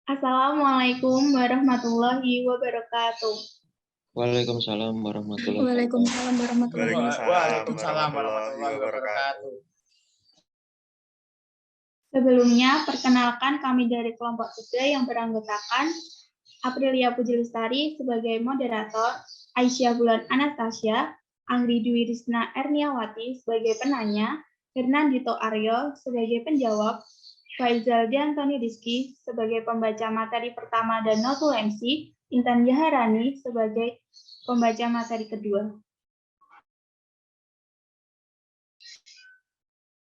Assalamualaikum warahmatullahi wabarakatuh. Waalaikumsalam warahmatullahi wabarakatuh. Waalaikumsalam Waalaikumsalam warahmatullahi wabarakatuh. Sebelumnya, perkenalkan kami dari kelompok 3 yang beranggotakan Aprilia Pujilestari sebagai moderator, Aisyah Bulan Anastasia, Angri Dwi Risna Erniawati sebagai penanya, Hernandito Aryo sebagai penjawab, Faizal Diantoni Rizky sebagai pembaca materi pertama dan notul MC, Intan Jaharani sebagai pembaca materi kedua.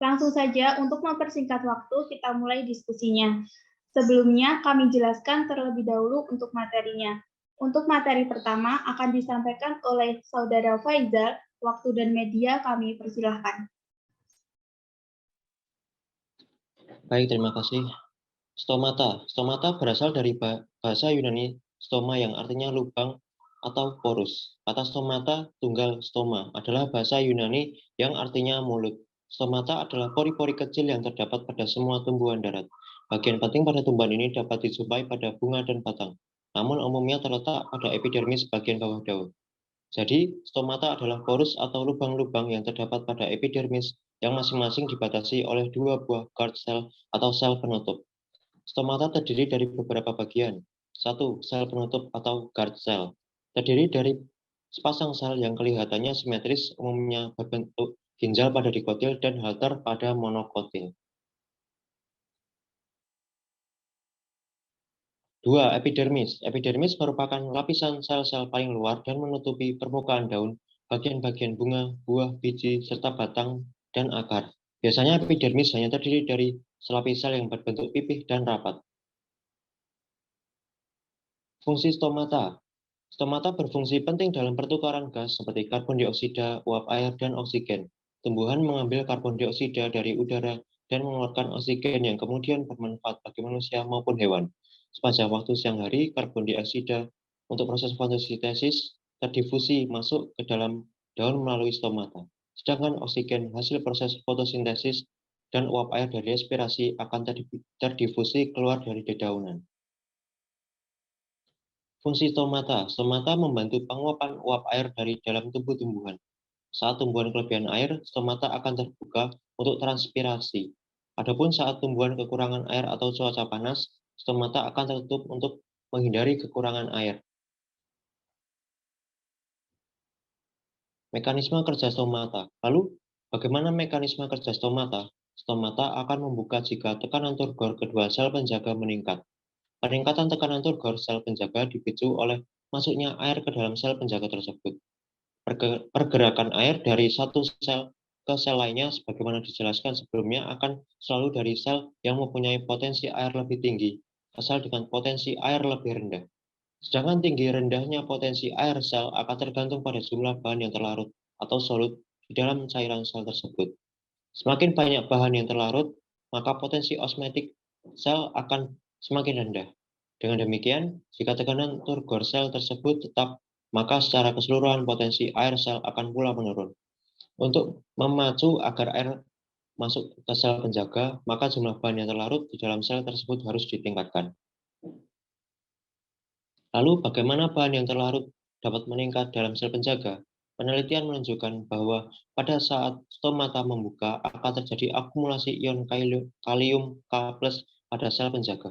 Langsung saja, untuk mempersingkat waktu, kita mulai diskusinya. Sebelumnya, kami jelaskan terlebih dahulu untuk materinya. Untuk materi pertama akan disampaikan oleh Saudara Faizal. Waktu dan media kami persilahkan. Baik, terima kasih. Stomata. Stomata berasal dari bahasa Yunani stoma yang artinya lubang atau porus. Kata stomata tunggal stoma adalah bahasa Yunani yang artinya mulut. Stomata adalah pori-pori kecil yang terdapat pada semua tumbuhan darat. Bagian penting pada tumbuhan ini dapat dijumpai pada bunga dan batang, namun umumnya terletak pada epidermis bagian bawah daun. Jadi, stomata adalah porus atau lubang-lubang yang terdapat pada epidermis yang masing-masing dibatasi oleh 2 buah guard cell atau sel penutup. Stomata terdiri dari beberapa bagian. 1. Sel penutup atau guard cell. Terdiri dari sepasang sel yang kelihatannya simetris, umumnya berbentuk ginjal pada dikotil dan halter pada monokotil. 2. Epidermis. Epidermis merupakan lapisan sel-sel paling luar dan menutupi permukaan daun, bagian-bagian bunga, buah, biji, serta batang dan akar. Biasanya epidermis hanya terdiri dari selapis sel yang berbentuk pipih dan rapat. Fungsi stomata. Stomata berfungsi penting dalam pertukaran gas seperti karbon dioksida, uap air, dan oksigen. Tumbuhan mengambil karbon dioksida dari udara dan mengeluarkan oksigen yang kemudian bermanfaat bagi manusia maupun hewan. Sepanjang waktu siang hari, karbon dioksida untuk proses fotosintesis terdifusi masuk ke dalam daun melalui stomata. Sedangkan oksigen hasil proses fotosintesis dan uap air dari respirasi akan terdifusi keluar dari dedaunan. Fungsi stomata. Stomata membantu penguapan uap air dari dalam tubuh tumbuhan. Saat tumbuhan kelebihan air, stomata akan terbuka untuk transpirasi. Adapun saat tumbuhan kekurangan air atau cuaca panas, stomata akan tertutup untuk menghindari kekurangan air. Mekanisme kerja stomata. Lalu, bagaimana mekanisme kerja stomata? Stomata akan membuka jika tekanan turgor kedua sel penjaga meningkat. Peningkatan tekanan turgor sel penjaga dipicu oleh masuknya air ke dalam sel penjaga tersebut. Pergerakan air dari satu sel ke sel lainnya sebagaimana dijelaskan sebelumnya akan selalu dari sel yang mempunyai potensi air lebih tinggi ke sel dengan potensi air lebih rendah. Sedangkan tinggi rendahnya potensi air sel akan tergantung pada jumlah bahan yang terlarut atau solut di dalam cairan sel tersebut. Semakin banyak bahan yang terlarut, maka potensi osmotik sel akan semakin rendah. Dengan demikian, jika tekanan turgor sel tersebut tetap, maka secara keseluruhan potensi air sel akan pula menurun. Untuk memacu agar air masuk ke sel penjaga, maka jumlah bahan yang terlarut di dalam sel tersebut harus ditingkatkan. Lalu, bagaimana bahan yang terlarut dapat meningkat dalam sel penjaga? Penelitian menunjukkan bahwa pada saat stomata membuka, akan terjadi akumulasi ion kalium K+ pada sel penjaga.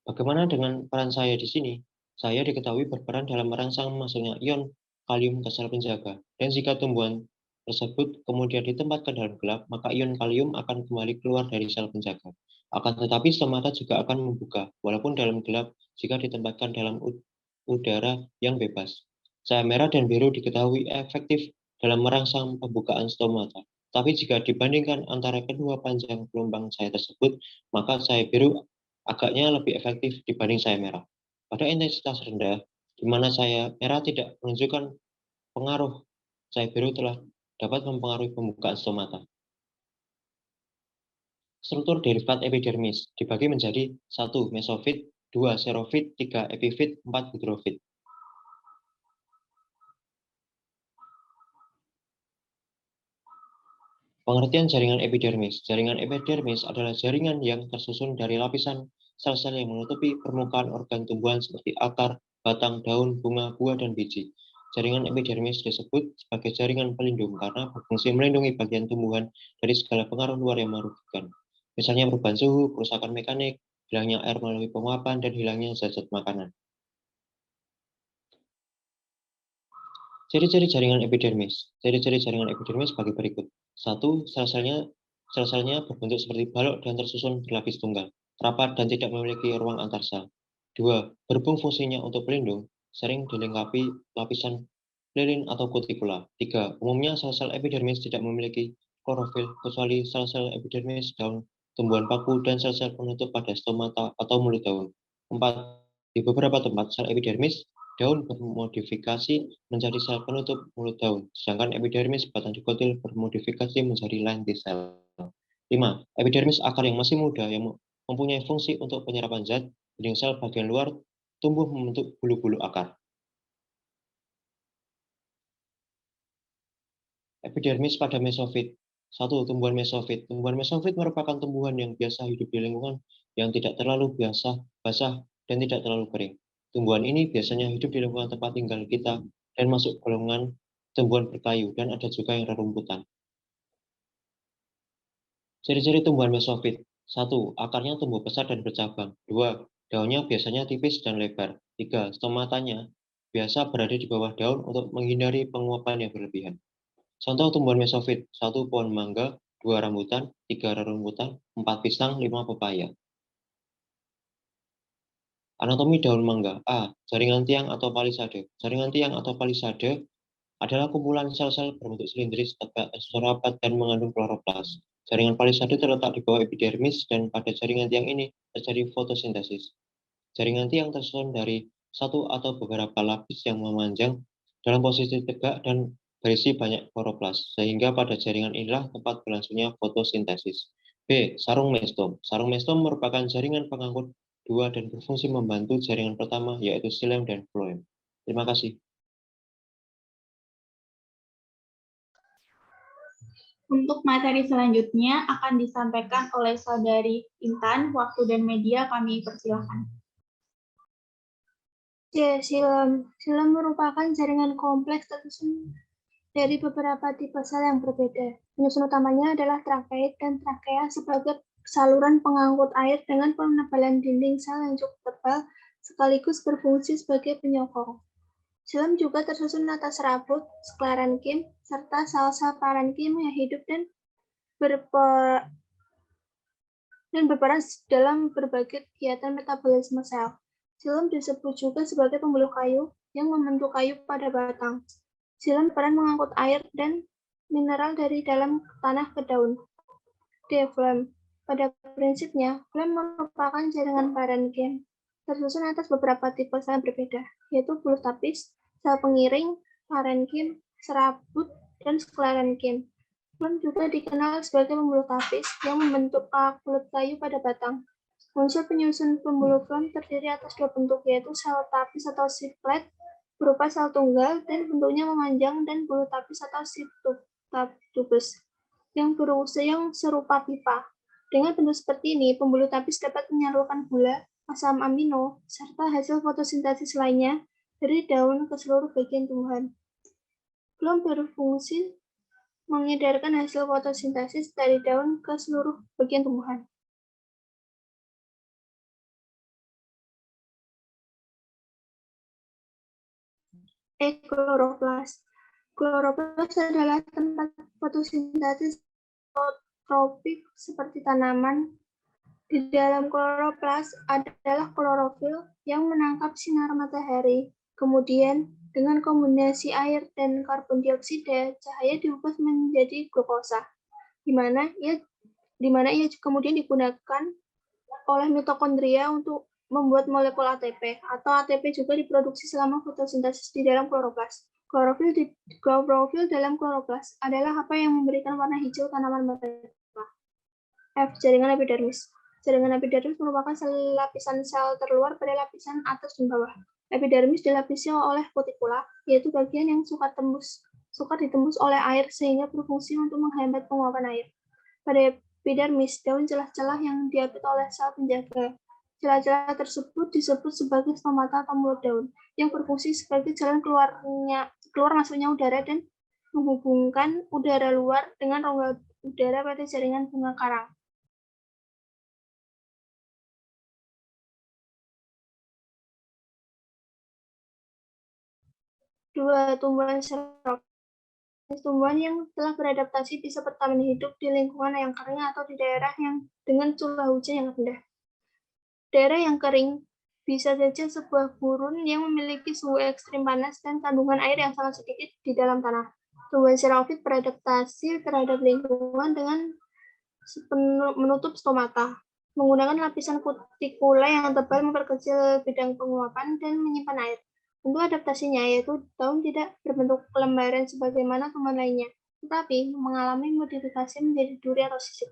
Bagaimana dengan peran saya di sini? Saya diketahui berperan dalam merangsang masuknya ion kalium ke sel penjaga. Dan jika tumbuhan tersebut kemudian ditempatkan dalam gelap, maka ion kalium akan kembali keluar dari sel penjaga. Akan tetapi stomata juga akan membuka, walaupun dalam gelap jika ditempatkan dalam udara yang bebas. Cahaya merah dan biru diketahui efektif dalam merangsang pembukaan stomata. Tapi jika dibandingkan antara kedua panjang gelombang cahaya tersebut, maka cahaya biru agaknya lebih efektif dibanding cahaya merah. Pada intensitas rendah, di mana cahaya merah tidak menunjukkan pengaruh, cahaya biru telah dapat mempengaruhi pembukaan stomata. Struktur derivat epidermis dibagi menjadi 1. Mesofit, 2. Serofit, 3. Epifit, 4. Hidrofit. Pengertian jaringan epidermis. Jaringan epidermis adalah jaringan yang tersusun dari lapisan sel-sel yang menutupi permukaan organ tumbuhan seperti akar, batang, daun, bunga, buah, dan biji. Jaringan epidermis disebut sebagai jaringan pelindung karena berfungsi melindungi bagian tumbuhan dari segala pengaruh luar yang merugikan. Misalnya perubahan suhu, kerusakan mekanik, hilangnya air melalui penguapan, dan hilangnya zat-zat makanan. Ciri-ciri jaringan epidermis. Ciri-ciri jaringan epidermis bagi berikut. 1. Sel-selnya berbentuk seperti balok dan tersusun berlapis tunggal, rapat dan tidak memiliki ruang antar sel. 2. Berhubung fungsinya untuk pelindung, sering dilengkapi lapisan lilin atau kutikula. 3. Umumnya sel-sel epidermis tidak memiliki klorofil kecuali sel-sel epidermis daun tumbuhan paku dan sel-sel penutup pada stomata atau mulut daun. 4. Di beberapa tempat, sel epidermis daun bermodifikasi menjadi sel penutup mulut daun, sedangkan epidermis batang dikotil bermodifikasi menjadi lentisel. 5. Epidermis akar yang masih muda yang mempunyai fungsi untuk penyerapan zat, dinding sel bagian luar tumbuh membentuk bulu-bulu akar. Epidermis pada mesofit. 1. Tumbuhan mesofit. Tumbuhan mesofit merupakan tumbuhan yang biasa hidup di lingkungan yang tidak terlalu basah dan tidak terlalu kering. Tumbuhan ini biasanya hidup di lingkungan tempat tinggal kita dan masuk golongan tumbuhan berkayu dan ada juga yang rerumputan. Ciri-ciri tumbuhan mesofit. 1. Akarnya tumbuh besar dan bercabang. 2. Daunnya biasanya tipis dan lebar. 3. Stomatanya biasa berada di bawah daun untuk menghindari penguapan yang berlebihan. Contoh tumbuhan mesofit. 1. Pohon mangga. 2. Rambutan. 3. Rerumputan. 4. Pisang. 5. Pepaya. Anatomi daun mangga. A. Jaringan tiang atau palisade. Jaringan tiang atau palisade adalah kumpulan sel-sel berbentuk silindris, tegak, tersusun rapat, dan mengandung kloroplas. Jaringan palisade terletak di bawah epidermis dan pada jaringan tiang ini terjadi fotosintesis. Jaringan tiang tersusun dari satu atau beberapa lapis yang memanjang dalam posisi tegak dan berisi banyak kloroplas, sehingga pada jaringan inilah tempat berlangsungnya fotosintesis. B. Sarung mestom. Sarung mestom merupakan jaringan pengangkut dua dan berfungsi membantu jaringan pertama, yaitu xilem dan floem. Terima kasih. Untuk materi selanjutnya akan disampaikan oleh Saudari Intan. Waktu dan media kami persilahkan. Ya, xilem. Xilem merupakan jaringan kompleks tersusun dari beberapa tipe sel yang berbeda. Penyusun utamanya adalah trakeit dan trakea sebagai saluran pengangkut air dengan penebalan dinding sel yang cukup tebal sekaligus berfungsi sebagai penyokong. Xilem juga tersusun atas rabut, sklerenkim, serta sel-sel parenkim yang hidup dan berperan dalam berbagai kegiatan metabolisme sel. Xilem disebut juga sebagai pembuluh kayu yang membentuk kayu pada batang. Xilem berperan mengangkut air dan mineral dari dalam tanah ke daun. D. Floem. Pada prinsipnya, floem merupakan jaringan parenkim tersusun atas beberapa tipe sel berbeda, yaitu bulu tapis, sel pengiring, parenkim, serabut, dan sklerenkim. Floem juga dikenal sebagai pembuluh tapis yang membentuk kulit kayu pada batang. Unsur penyusun pembuluh floem terdiri atas dua bentuk, yaitu sel tapis atau siplet berupa sel tunggal dan bentuknya memanjang dan bulu tapis atau tubus yang serupa pipa. Dengan bentuk seperti ini, pembuluh tapis dapat menyalurkan gula, asam amino, serta hasil fotosintesis lainnya dari daun ke seluruh bagian tumbuhan. Floem berfungsi mengedarkan hasil fotosintesis dari daun ke seluruh bagian tumbuhan. Kloroplas. Kloroplas adalah tempat fotosintesis tropik seperti tanaman. Di dalam kloroplas adalah klorofil yang menangkap sinar matahari. Kemudian, dengan kombinasi air dan karbon dioksida, cahaya diubah menjadi glukosa, di mana ia kemudian digunakan oleh mitokondria untuk membuat molekul ATP, atau ATP juga diproduksi selama fotosintesis di dalam kloroplas. Klorofil dalam kloroplas adalah apa yang memberikan warna hijau tanaman mereka. F. Jaringan epidermis. Jaringan epidermis merupakan lapisan sel terluar pada lapisan atas dan bawah. Epidermis dilapisi oleh kutikula, yaitu bagian yang suka tembus sukar ditembus oleh air sehingga berfungsi untuk menghambat penguapan air. Pada epidermis, daun celah-celah yang diapit oleh sel penjaga. Celah-celah tersebut disebut sebagai stomata atau mulut daun, yang berfungsi sebagai jalan keluar masuknya udara dan menghubungkan udara luar dengan rongga udara pada jaringan bunga karang. Dua, tumbuhan xerophyll. Tumbuhan yang telah beradaptasi bisa bertahan hidup di lingkungan yang kering atau di daerah yang dengan curah hujan yang rendah. Daerah yang kering bisa saja sebuah gurun yang memiliki suhu ekstrim panas dan kandungan air yang sangat sedikit di dalam tanah. Tumbuhan xerophyll beradaptasi terhadap lingkungan dengan menutup stomata, menggunakan lapisan kutikula yang tebal memperkecil bidang penguapan dan menyimpan air. Bentuk adaptasinya yaitu daun tidak berbentuk lembaran sebagaimana tumbuhan lainnya, tetapi mengalami modifikasi menjadi duri atau sisip.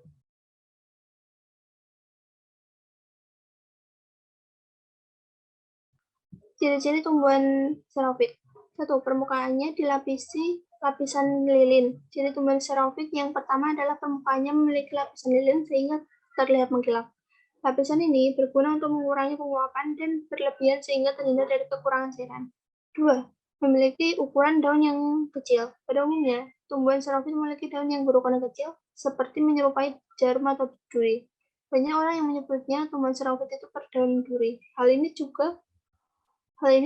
Ciri-ciri tumbuhan xerophyll. 1. Permukaannya dilapisi lapisan lilin. Ciri tumbuhan xerophyll yang pertama adalah permukaannya memiliki lapisan lilin sehingga terlihat mengkilap. Lapisan ini berguna untuk mengurangi penguapan dan berlebihan sehingga terhindar dari kekurangan cairan. 2. Memiliki ukuran daun yang kecil. Pada umumnya, tumbuhan xerophyll memiliki daun yang berukuran kecil, seperti menyerupai jarum atau duri. Banyak orang yang menyebutnya tumbuhan xerophyll itu berdaun duri. Hal ini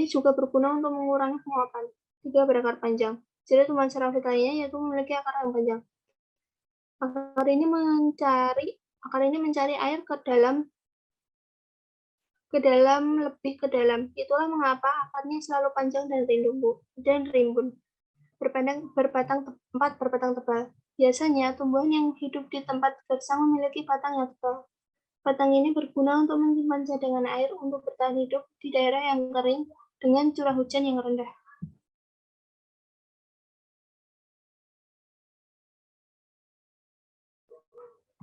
juga berguna untuk mengurangi penguapan. 3. Berakar panjang. Ciri tumbuhan xerophyll lainnya yaitu memiliki akar yang panjang. Akar ini mencari air ke dalam. Itulah mengapa akarnya selalu panjang dan rimbun. Berbatang tebal. Biasanya tumbuhan yang hidup di tempat gersang memiliki batang yang tebal. Batang ini berguna untuk menyimpan cadangan air untuk bertahan hidup di daerah yang kering dengan curah hujan yang rendah.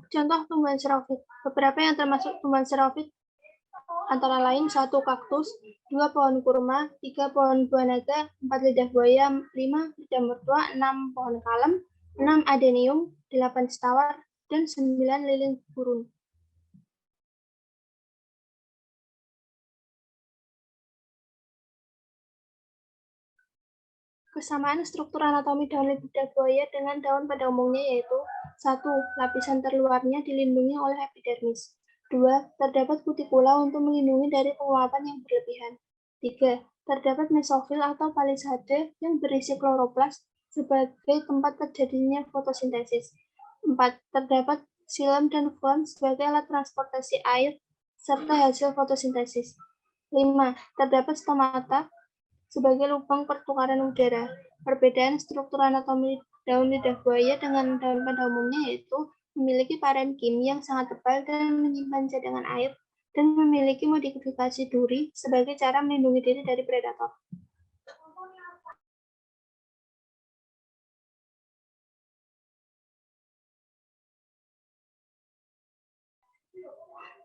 Contoh tumbuhan xerophyll. Beberapa yang termasuk tumbuhan xerophyll antara lain 1. Kaktus, 2. Pohon kurma, 3. Pohon buah naga, 4. Lidah buaya, 5. Lidah mertua, 6. Pohon kalem, 6. Adenium, 8. setawar, dan 9. lilin gurun. Kesamaan struktur anatomi daun lidah buaya dengan daun pada umumnya yaitu 1. Lapisan terluarnya dilindungi oleh epidermis. 2. Terdapat kutikula untuk melindungi dari penguapan yang berlebihan. 3. Terdapat mesofil atau palisade yang berisi kloroplas sebagai tempat terjadinya fotosintesis. 4. Terdapat xilem dan floem sebagai alat transportasi air serta hasil fotosintesis. 5. Terdapat stomata sebagai lubang pertukaran udara. Perbedaan struktur anatomi daun lidah buaya dengan daun pada umumnya yaitu memiliki parenkim yang sangat tebal dan menyimpan cadangan air, dan memiliki modifikasi duri sebagai cara melindungi diri dari predator.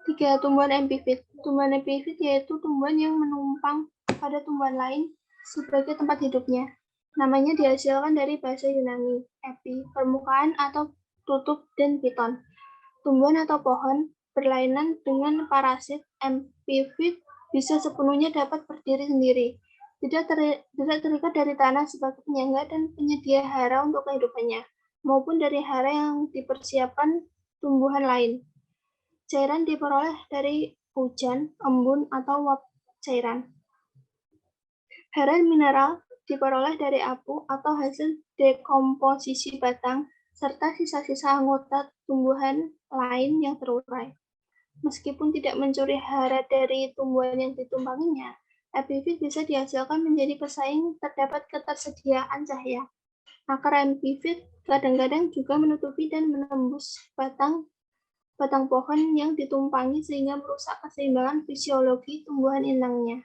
Tiga, tumbuhan epifit. Tumbuhan epifit yaitu tumbuhan yang menumpang pada tumbuhan lain sebagai tempat hidupnya. Namanya dihasilkan dari bahasa Yunani, epi, permukaan atau tutup, dan piton. Tumbuhan atau pohon berlainan dengan parasit epifit bisa sepenuhnya dapat berdiri sendiri, tidak terikat dari tanah sebagai penyangga dan penyedia hara untuk kehidupannya, maupun dari hara yang dipersiapkan tumbuhan lain. Cairan diperoleh dari hujan, embun, atau uap cairan. Hara mineral diperoleh dari abu atau hasil dekomposisi batang, serta sisa-sisa anggota tumbuhan lain yang terurai. Meskipun tidak mencuri hara dari tumbuhan yang ditumpanginya, epifit bisa dihasilkan menjadi pesaing terdapat ketersediaan cahaya. Akar epifit kadang-kadang juga menutupi dan menembus batang pohon yang ditumpangi sehingga merusak keseimbangan fisiologi tumbuhan inangnya.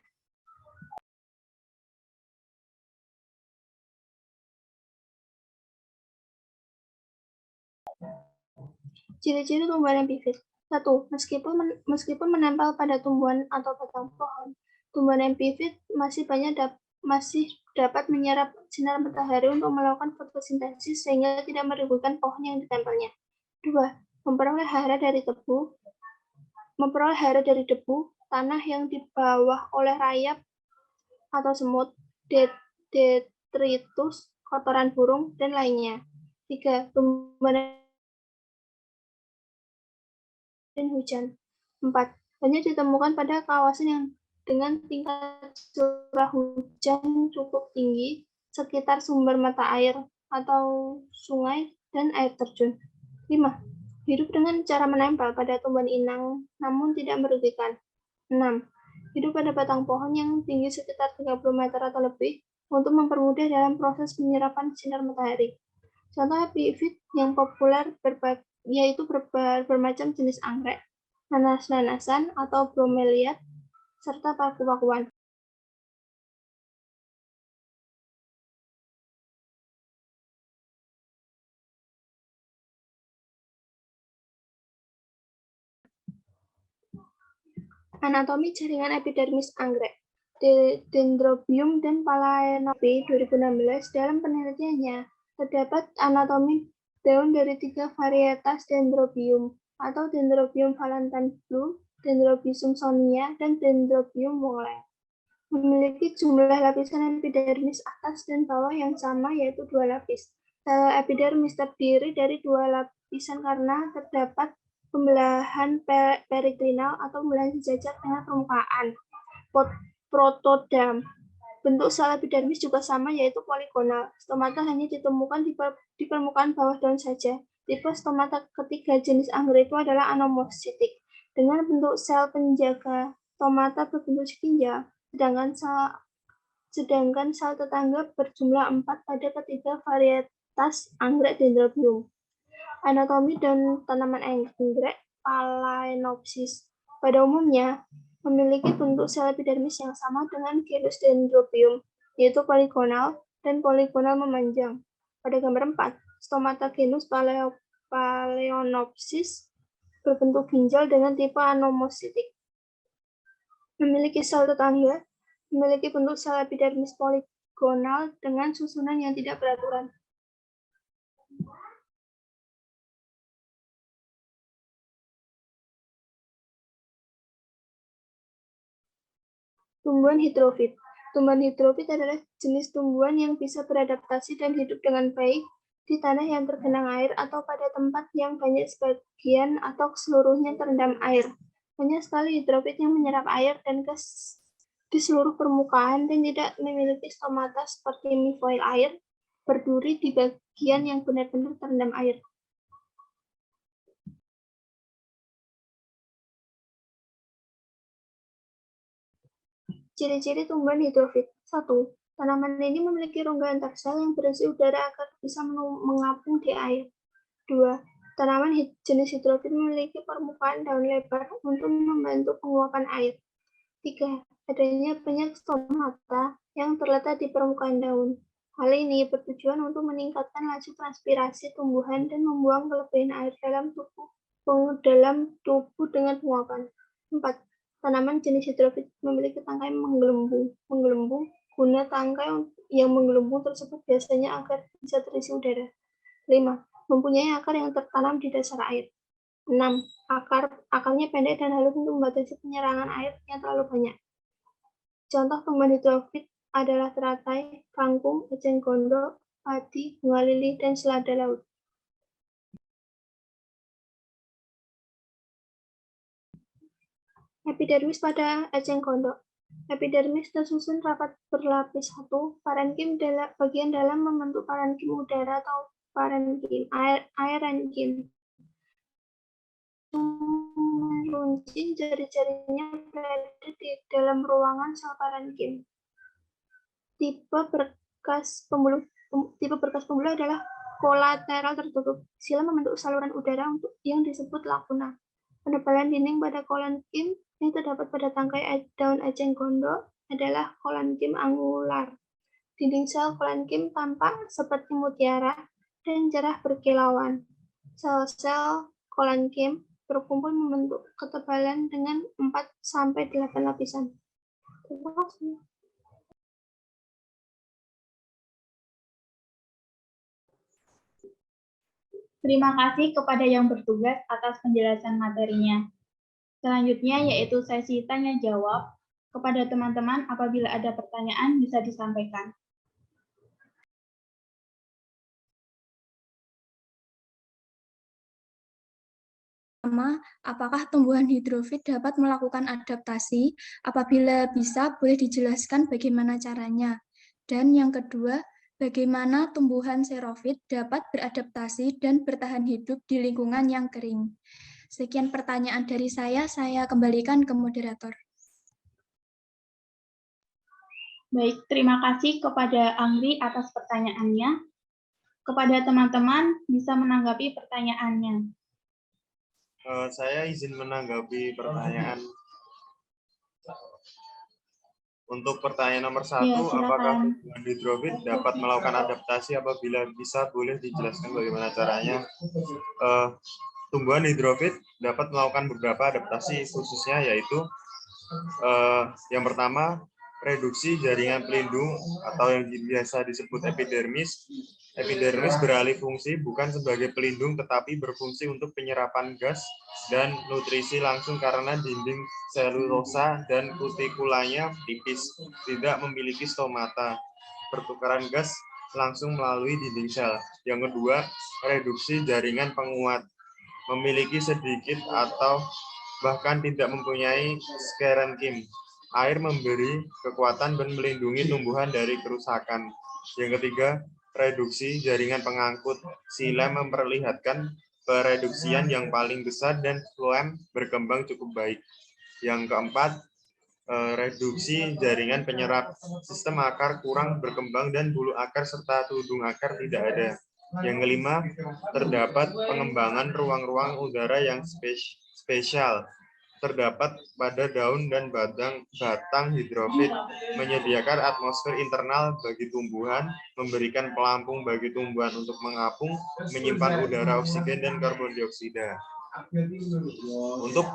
Ciri-ciri tumbuhan epifit. 1. Meskipun menempel pada tumbuhan atau batang pohon, tumbuhan epifit masih masih dapat menyerap sinar matahari untuk melakukan fotosintesis sehingga tidak merugikan pohon yang ditempelnya. 2. Memperoleh hara dari debu, tanah yang dibawa oleh rayap atau semut, detritus, kotoran burung, dan lainnya. 3. Tumbuhan dan hujan. 4. Banyak ditemukan pada kawasan yang dengan tingkat curah hujan cukup tinggi sekitar sumber mata air atau sungai dan air terjun. 5. Hidup dengan cara menempel pada tumbuhan inang namun tidak merugikan. 6. Hidup pada batang pohon yang tinggi sekitar 30 meter atau lebih untuk mempermudah dalam proses penyerapan sinar matahari. Contoh epifit yang populer yaitu bermacam jenis anggrek, nanas-nanasan atau bromeliad, serta paku-pakuan. Anatomi jaringan epidermis anggrek. Dendrobium dan Phalaenopsis 2016 dalam penelitiannya terdapat anatomi daun dari 3 varietas Dendrobium atau Dendrobium Valentine Blue, Dendrobium Sonia, dan Dendrobium Wonglen. Memiliki jumlah lapisan epidermis atas dan bawah yang sama, yaitu 2 lapis. Sel epidermis terdiri dari 2 lapisan karena terdapat pembelahan periklinal atau pembelahan sejajar dengan permukaan protodam. Bentuk sel epidermis juga sama, yaitu poligonal. Stomata hanya ditemukan di permukaan bawah daun saja. Tipe stomata ketiga jenis anggrek itu adalah anomositik, dengan bentuk sel penjaga stomata berbentuk ginjal, sedangkan sel tetangga berjumlah 4 pada ketiga varietas anggrek Dendrobium. Anatomi dan tanaman anggrek Phalaenopsis pada umumnya memiliki bentuk sel epidermis yang sama dengan genus Dendrobium, yaitu poligonal dan poligonal memanjang. Pada gambar 4, stomata genus Phalaenopsis berbentuk ginjal dengan tipe anomositik. Memiliki sel tetangga, memiliki bentuk sel epidermis poligonal dengan susunan yang tidak beraturan. Tumbuhan hidrofit. Tumbuhan hidrofit adalah jenis tumbuhan yang bisa beradaptasi dan hidup dengan baik di tanah yang tergenang air atau pada tempat yang banyak sebagian atau seluruhnya terendam air. Banyak sekali hidrofit yang menyerap air dan gas di seluruh permukaan dan tidak memiliki stomata seperti mifoil air berduri di bagian yang benar-benar terendam air. Ciri-ciri tumbuhan hidrofit. 1. Tanaman ini memiliki rongga antar sel yang berisi udara agar bisa mengapung di air. 2. Tanaman jenis hidrofit memiliki permukaan daun lebar untuk membantu penguapan air. 3. Adanya banyak stomata yang terletak di permukaan daun. Hal ini bertujuan untuk meningkatkan laju transpirasi tumbuhan dan membuang kelebihan air dalam tubuh dengan penguapan. 4. Tanaman jenis hidrofit memiliki tangkai menggelembung, guna tangkai yang menggelembung tersebut biasanya agar bisa terisi udara. 5. Mempunyai akar yang tertanam di dasar air. 6. Akarnya pendek dan halus untuk membatasi penyerangan air yang terlalu banyak. Contoh tumbuhan hidrofit adalah teratai, kangkung, eceng gondok, padi, bunga lili, dan selada laut. Epidermis pada eceng gondok. Epidermis tersusun rapat berlapis satu. Parenkim bagian dalam membentuk parenkim udara atau parenkim aerenkim. Runcing jari-jarinya berada di dalam ruangan sel parenkim. Tipe berkas pembuluh adalah kolateral tertutup. Sila membentuk saluran udara yang disebut lakuna. Penebalan dinding pada kolenkim yang terdapat pada tangkai daun eceng gondok adalah kolenkim angular. Dinding sel kolenkim tampak seperti mutiara dan cerah berkilauan. Sel-sel kolenkim berkumpul membentuk ketebalan dengan 4-8 lapisan. Terima kasih. Terima kasih kepada yang bertugas atas penjelasan materinya. Selanjutnya yaitu sesi tanya jawab. Kepada teman-teman, apabila ada pertanyaan bisa disampaikan. Pertama, apakah tumbuhan hidrofit dapat melakukan adaptasi? Apabila bisa, boleh dijelaskan bagaimana caranya. Dan yang kedua, bagaimana tumbuhan xerofit dapat beradaptasi dan bertahan hidup di lingkungan yang kering. Sekian pertanyaan dari saya kembalikan ke moderator. Baik, terima kasih kepada Angri atas pertanyaannya. Kepada teman-teman bisa menanggapi pertanyaannya. Saya izin menanggapi pertanyaan. Untuk pertanyaan nomor 1, Ya, apakah silakan. tumbuhan hidrofit dapat melakukan adaptasi? Apabila bisa, boleh dijelaskan bagaimana caranya. Tumbuhan hidrofit dapat melakukan beberapa adaptasi, khususnya yaitu yang pertama, reduksi jaringan pelindung atau yang biasa disebut epidermis. Epidermis beralih fungsi bukan sebagai pelindung tetapi berfungsi untuk penyerapan gas dan nutrisi langsung karena dinding selulosa dan kutikulanya tipis, tidak memiliki stomata. Pertukaran gas langsung melalui dinding sel. Yang kedua, reduksi jaringan penguat. Memiliki sedikit atau bahkan tidak mempunyai skerenkim. Air memberi kekuatan dan melindungi tumbuhan dari kerusakan. Yang ketiga, reduksi jaringan pengangkut. Xilem memperlihatkan pereduksian yang paling besar dan phloem berkembang cukup baik. Yang keempat, reduksi jaringan penyerap. Sistem akar kurang berkembang dan bulu akar serta tudung akar tidak ada. Yang kelima, terdapat pengembangan ruang-ruang udara yang spesial. Terdapat pada daun dan batang hidrofit, menyediakan atmosfer internal bagi tumbuhan, memberikan pelampung bagi tumbuhan untuk mengapung, menyimpan udara oksigen dan karbon dioksida. Untuk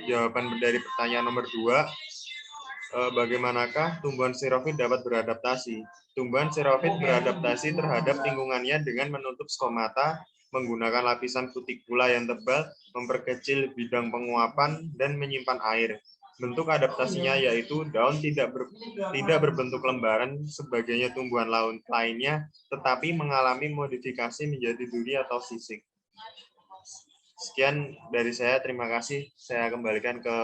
jawaban dari pertanyaan nomor 2, bagaimanakah tumbuhan xerofit dapat beradaptasi? Tumbuhan xerofit beradaptasi terhadap lingkungannya dengan menutup stomata, menggunakan lapisan kutikula yang tebal, memperkecil bidang penguapan, dan menyimpan air. Bentuk adaptasinya yaitu daun tidak berbentuk lembaran sebagainya tumbuhan lainnya, tetapi mengalami modifikasi menjadi duri atau sisik. Sekian dari saya, terima kasih. Saya kembalikan ke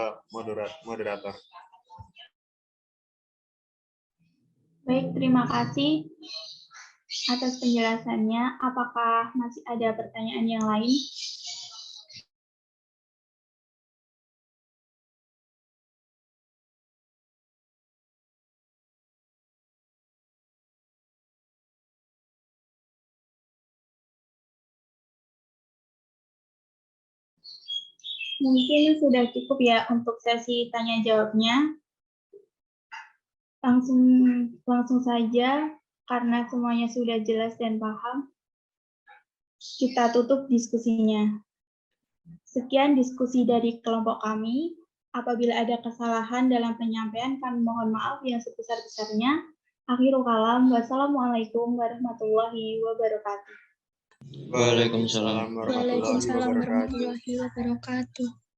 moderator. Baik, terima kasih atas penjelasannya. Apakah masih ada pertanyaan yang lain? Mungkin sudah cukup ya untuk sesi tanya jawabnya. Langsung saja, karena semuanya sudah jelas dan paham, kita tutup diskusinya. Sekian diskusi dari kelompok kami. Apabila ada kesalahan dalam penyampaian, kami mohon maaf yang sebesar-besarnya. Akhirul kalam, wassalamualaikum warahmatullahi wabarakatuh. Waalaikumsalam Waalaikumsalam warahmatullahi wabarakatuh.